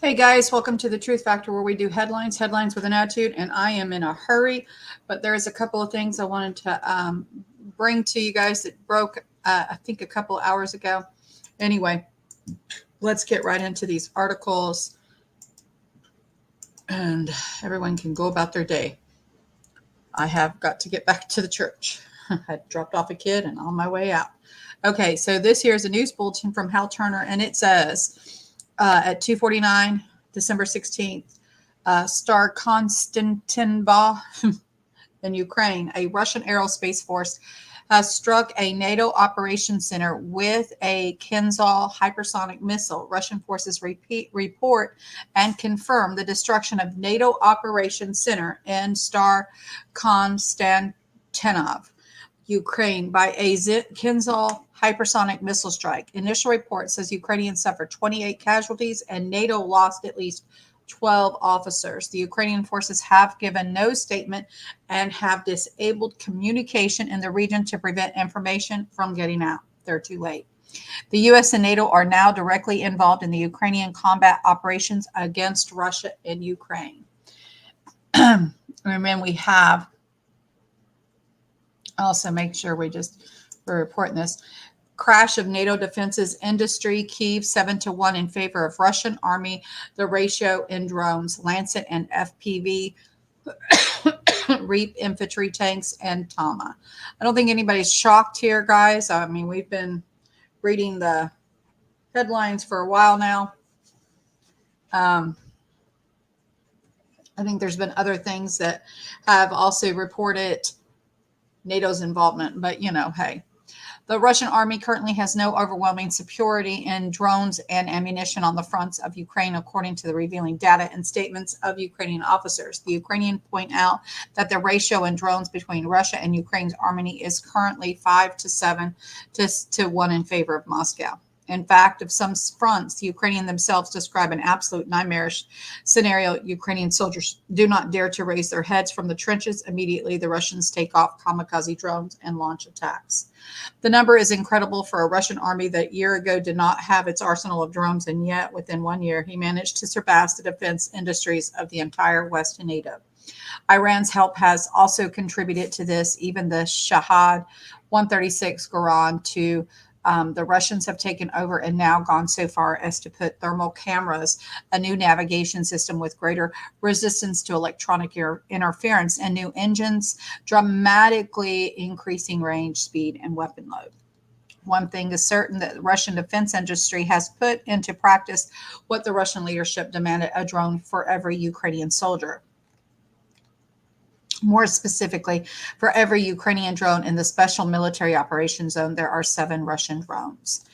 Hey guys, welcome to the Truth Factor where we do headlines with an attitude, and I am in a hurry, but there's a couple of things I wanted to bring to you guys that broke, I think, a couple of hours ago. Anyway, let's get right into these articles, and everyone can go about their day. I have got to get back to the church. I dropped off a kid and on my way out. Okay, so this here is a news bulletin from Hal Turner, and it says at 2:49, December 16th, Star Konstantinba in Ukraine, a Russian aerospace force has struck a NATO operations center with a Kinzhal hypersonic missile. Russian forces report and confirm the destruction of NATO operations center in Star Konstantinov, Ukraine, by a Kinzhal hypersonic missile strike. Initial report says Ukrainians suffered 28 casualties and NATO lost at least 12 officers. The Ukrainian forces have given no statement and have disabled communication in the region to prevent information from getting out. They're too late. The U.S. and NATO are now directly involved in the Ukrainian combat operations against Russia and Ukraine. And then we have also make sure we're reporting this. Crash of NATO defenses industry, Kyiv 7-1 in favor of Russian army. The ratio in drones, Lancet and FPV, Reap infantry tanks, and Tama. I don't think anybody's shocked here, guys. I mean, we've been reading the headlines for a while now. I think there's been other things that have also reported NATO's involvement, but hey. The Russian army currently has no overwhelming superiority in drones and ammunition on the fronts of Ukraine, according to the revealing data and statements of Ukrainian officers. The Ukrainians point out that the ratio in drones between Russia and Ukraine's army is currently 5-7 to 1 in favor of Moscow. In fact, of some fronts, the Ukrainians themselves describe an absolute nightmarish scenario. Ukrainian soldiers do not dare to raise their heads from the trenches. Immediately, the Russians take off kamikaze drones and launch attacks. The number is incredible for a Russian army that a year ago did not have its arsenal of drones, and yet within 1 year, he managed to surpass the defense industries of the entire West and NATO. Iran's help has also contributed to this. Even the Shahad 136 Goran to the Russians have taken over and now gone so far as to put thermal cameras, a new navigation system with greater resistance to electronic interference, and new engines, dramatically increasing range, speed, and weapon load. One thing is certain, that the Russian defense industry has put into practice what the Russian leadership demanded: a drone for every Ukrainian soldier. More specifically, for every Ukrainian drone in the special military operations zone, there are 7 Russian drones.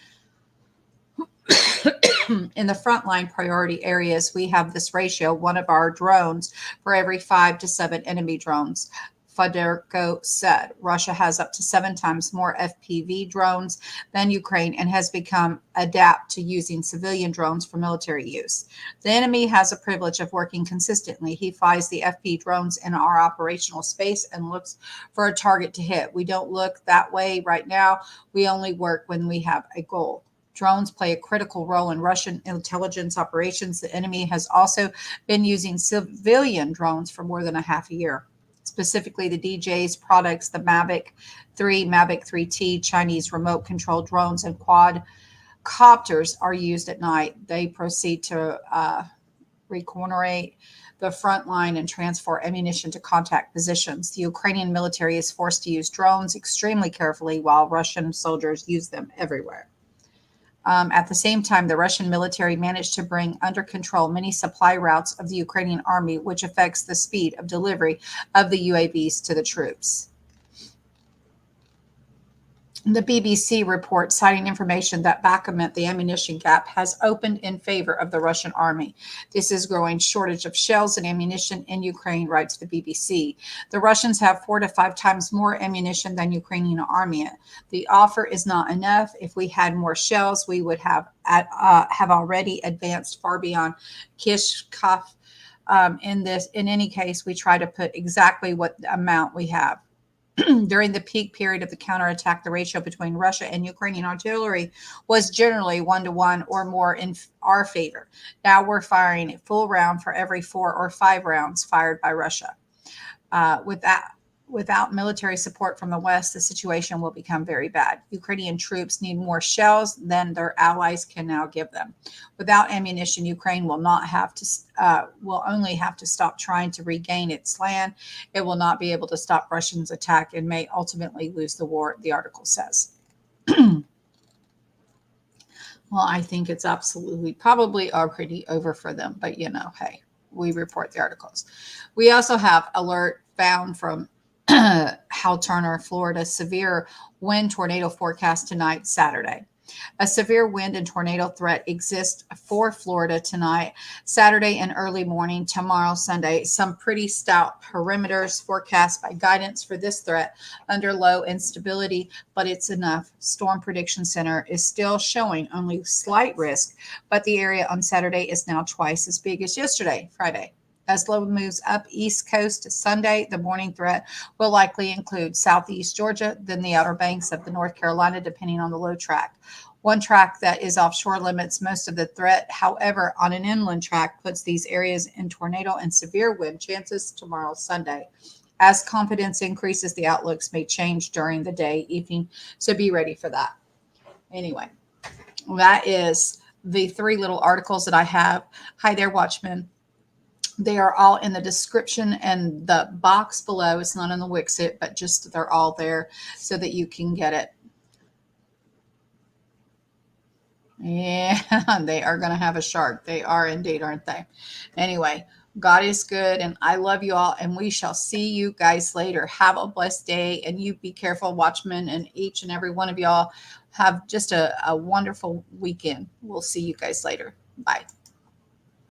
In the frontline priority areas, we have this ratio: one of our drones for every 5 to 7 enemy drones. Federico said Russia has up to 7 times more FPV drones than Ukraine and has become adept to using civilian drones for military use. The enemy has a privilege of working consistently. He flies the FPV drones in our operational space and looks for a target to hit. We don't look that way right now. We only work when we have a goal. Drones play a critical role in Russian intelligence operations. The enemy has also been using civilian drones for more than a half a year. Specifically, the DJ's products, the Mavic 3, Mavic 3T, Chinese remote control drones, and quadcopters are used at night. They proceed to reconnoiter the front line and transfer ammunition to contact positions. The Ukrainian military is forced to use drones extremely carefully, while Russian soldiers use them everywhere. At the same time, the Russian military managed to bring under control many supply routes of the Ukrainian army, which affects the speed of delivery of the UAVs to the troops. The BBC report, citing information that document the ammunition gap has opened in favor of the Russian army. This is growing shortage of shells and ammunition in Ukraine, writes the BBC. The Russians have 4 to 5 times more ammunition than Ukrainian army. The offer is not enough. If we had more shells, we would have already advanced far beyond Kishkov. In any case, we try to put exactly what amount we have. During the peak period of the counterattack, the ratio between Russia and Ukrainian artillery was generally 1-to-1 or more in our favor. Now we're firing a full round for every 4 or 5 rounds fired by Russia. Without military support from the West, the situation will become very bad. Ukrainian troops need more shells than their allies can now give them. Without ammunition, Ukraine will only have to stop trying to regain its land. It will not be able to stop Russians' attack and may ultimately lose the war, the article says. Well, I think it's absolutely probably already over for them, but hey, we report the articles. We also have alert found from Hal Turner, Florida, severe wind tornado forecast tonight, Saturday. A severe wind and tornado threat exists for Florida tonight, Saturday, and early morning tomorrow, Sunday. Some pretty stout perimeters forecast by guidance for this threat under low instability, but it's enough. Storm Prediction Center is still showing only slight risk, but the area on Saturday is now twice as big as yesterday, Friday. As low moves up East Coast Sunday, the morning threat will likely include southeast Georgia, then the outer banks of the North Carolina, depending on the low track. One track that is offshore limits most of the threat. However, on an inland track puts these areas in tornado and severe wind chances tomorrow, Sunday. As confidence increases, the outlooks may change during the day, evening, so be ready for that. Anyway, that is the 3 little articles that I have. Hi there, Watchmen. They are all in the description and the box below. It's not in the Wixit, but just they're all there so that you can get it. Yeah, they are going to have a shark. They are indeed, aren't they? Anyway, God is good, and I love you all, and we shall see you guys later. Have a blessed day, and you be careful, Watchmen, and each and every one of y'all have just a wonderful weekend. We'll see you guys later. Bye.